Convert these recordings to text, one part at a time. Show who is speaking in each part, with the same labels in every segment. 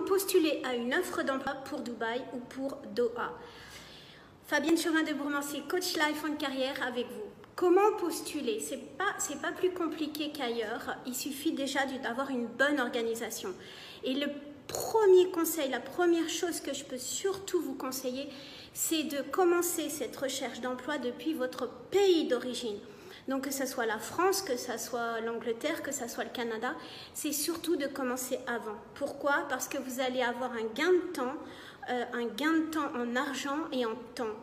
Speaker 1: postuler à une offre d'emploi pour Dubaï ou pour Doha. Fabienne Chauvin de Bourmancy, coach life en carrière avec vous. Comment postuler? C'est pas plus compliqué qu'ailleurs. Il suffit déjà d'avoir une bonne organisation. Et le premier conseil, la première chose que je peux surtout vous conseiller, c'est de commencer cette recherche d'emploi depuis votre pays d'origine. Donc que ce soit la France, que ce soit l'Angleterre, que ce soit le Canada, c'est surtout de commencer avant. Pourquoi? Parce que vous allez avoir un gain de temps en argent et en temps.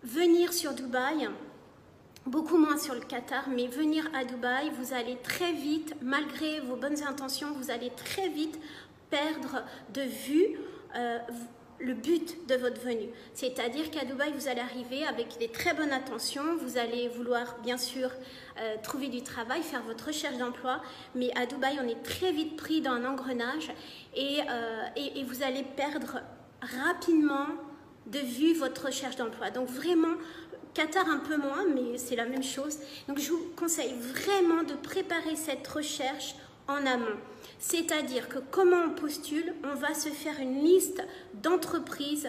Speaker 1: Venir sur Dubaï, beaucoup moins sur le Qatar, mais venir à Dubaï, vous allez très vite, malgré vos bonnes intentions, vous allez très vite perdre de vue le but de votre venue. C'est-à-dire qu'à Dubaï, vous allez arriver avec des très bonnes intentions, vous allez vouloir bien sûr trouver du travail, faire votre recherche d'emploi, mais à Dubaï, on est très vite pris dans un engrenage et vous allez perdre rapidement de vue votre recherche d'emploi. Donc vraiment, Qatar un peu moins, mais c'est la même chose. Donc je vous conseille vraiment de préparer cette recherche en amont. C'est-à-dire que comment on postule, on va se faire une liste d'entreprises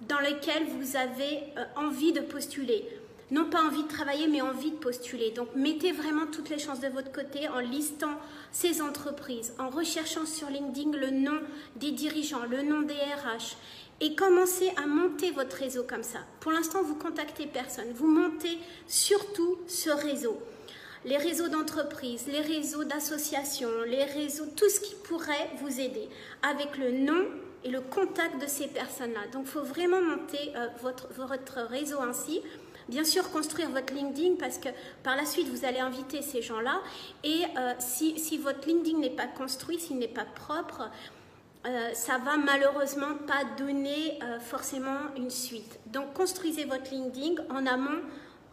Speaker 1: dans lesquelles vous avez envie de postuler. Non pas envie de travailler, mais envie de postuler. Donc mettez vraiment toutes les chances de votre côté en listant ces entreprises, en recherchant sur LinkedIn le nom des dirigeants, le nom des RH. Et commencez à monter votre réseau comme ça. Pour l'instant, vous contactez personne. Vous montez surtout ce réseau. Les réseaux d'entreprises, les réseaux d'associations, les réseaux, tout ce qui pourrait vous aider avec le nom et le contact de ces personnes-là. Donc, il faut vraiment monter votre réseau ainsi. Bien sûr, construire votre LinkedIn parce que par la suite, vous allez inviter ces gens-là. Et si votre LinkedIn n'est pas construit, s'il n'est pas propre, ça va malheureusement pas donner forcément une suite. Donc, construisez votre LinkedIn en amont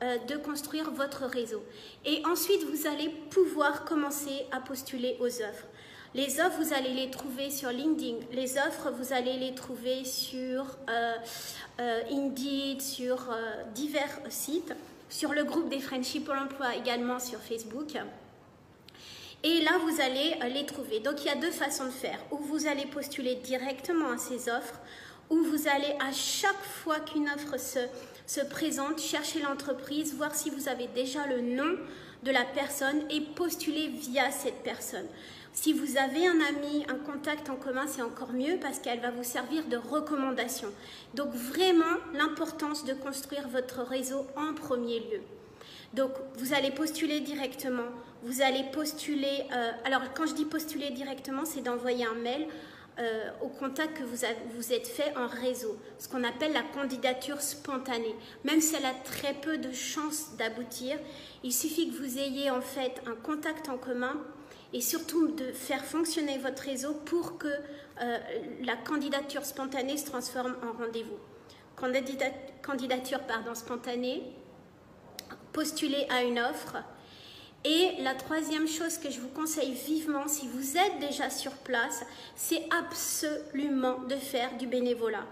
Speaker 1: de construire votre réseau. Et ensuite, vous allez pouvoir commencer à postuler aux offres. Les offres, vous allez les trouver sur LinkedIn. Les offres, vous allez les trouver sur Indeed, sur divers sites, sur le groupe des Friendships Pôle emploi également sur Facebook. Et là, vous allez les trouver. Donc, il y a deux façons de faire. Ou vous allez postuler directement à ces offres, ou vous allez à chaque fois qu'une offre se présente, chercher l'entreprise, voir si vous avez déjà le nom de la personne et postuler via cette personne. Si vous avez un ami, un contact en commun, c'est encore mieux parce qu'elle va vous servir de recommandation. Donc, vraiment, l'importance de construire votre réseau en premier lieu. Donc, vous allez postuler directement, vous allez postuler, alors quand je dis postuler directement, c'est d'envoyer un mail au contact que vous êtes fait en réseau, ce qu'on appelle la candidature spontanée. Même si elle a très peu de chances d'aboutir, il suffit que vous ayez en fait un contact en commun et surtout de faire fonctionner votre réseau pour que la candidature spontanée se transforme en rendez-vous. Candidature spontanée, postuler à une offre. Et la troisième chose que je vous conseille vivement, si vous êtes déjà sur place, c'est absolument de faire du bénévolat.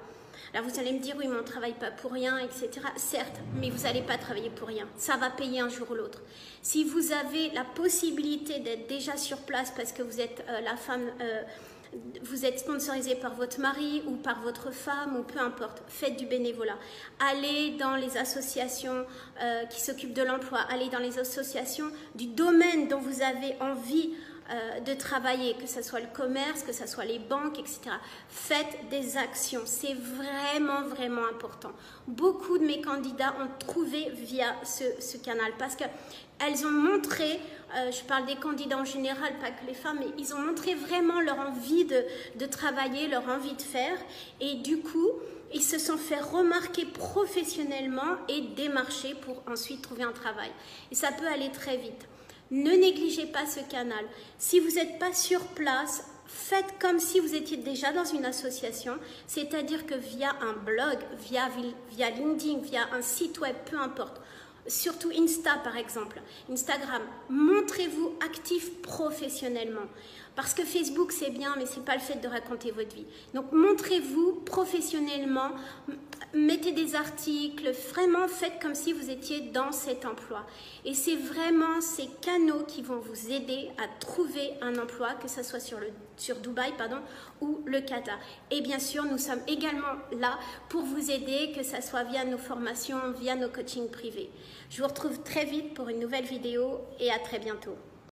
Speaker 1: Alors vous allez me dire, oui, mais on ne travaille pas pour rien, etc. Certes, mais vous n'allez pas travailler pour rien. Ça va payer un jour ou l'autre. Si vous avez la possibilité d'être déjà sur place parce que vous êtes la femme... vous êtes sponsorisé par votre mari ou par votre femme ou peu importe, faites du bénévolat. Allez dans les associations qui s'occupent de l'emploi, allez dans les associations du domaine dont vous avez envie de travailler, que ce soit le commerce, que ce soit les banques, etc. Faites des actions, c'est vraiment, vraiment important. Beaucoup de mes candidats ont trouvé via ce canal parce qu'elles ont montré, je parle des candidats en général, pas que les femmes, mais ils ont montré vraiment leur envie de travailler, leur envie de faire et du coup, ils se sont fait remarquer professionnellement et démarcher pour ensuite trouver un travail. Et ça peut aller très vite. Ne négligez pas ce canal. Si vous n'êtes pas sur place, faites comme si vous étiez déjà dans une association, c'est-à-dire que via un blog, via LinkedIn, via un site web, peu importe, surtout Insta par exemple, Instagram, montrez-vous actif professionnellement. Parce que Facebook, c'est bien, mais ce n'est pas le fait de raconter votre vie. Donc, montrez-vous professionnellement, mettez des articles, vraiment faites comme si vous étiez dans cet emploi. Et c'est vraiment ces canaux qui vont vous aider à trouver un emploi, que ce soit sur Dubaï ou le Qatar. Et bien sûr, nous sommes également là pour vous aider, que ce soit via nos formations, via nos coachings privés. Je vous retrouve très vite pour une nouvelle vidéo et à très bientôt.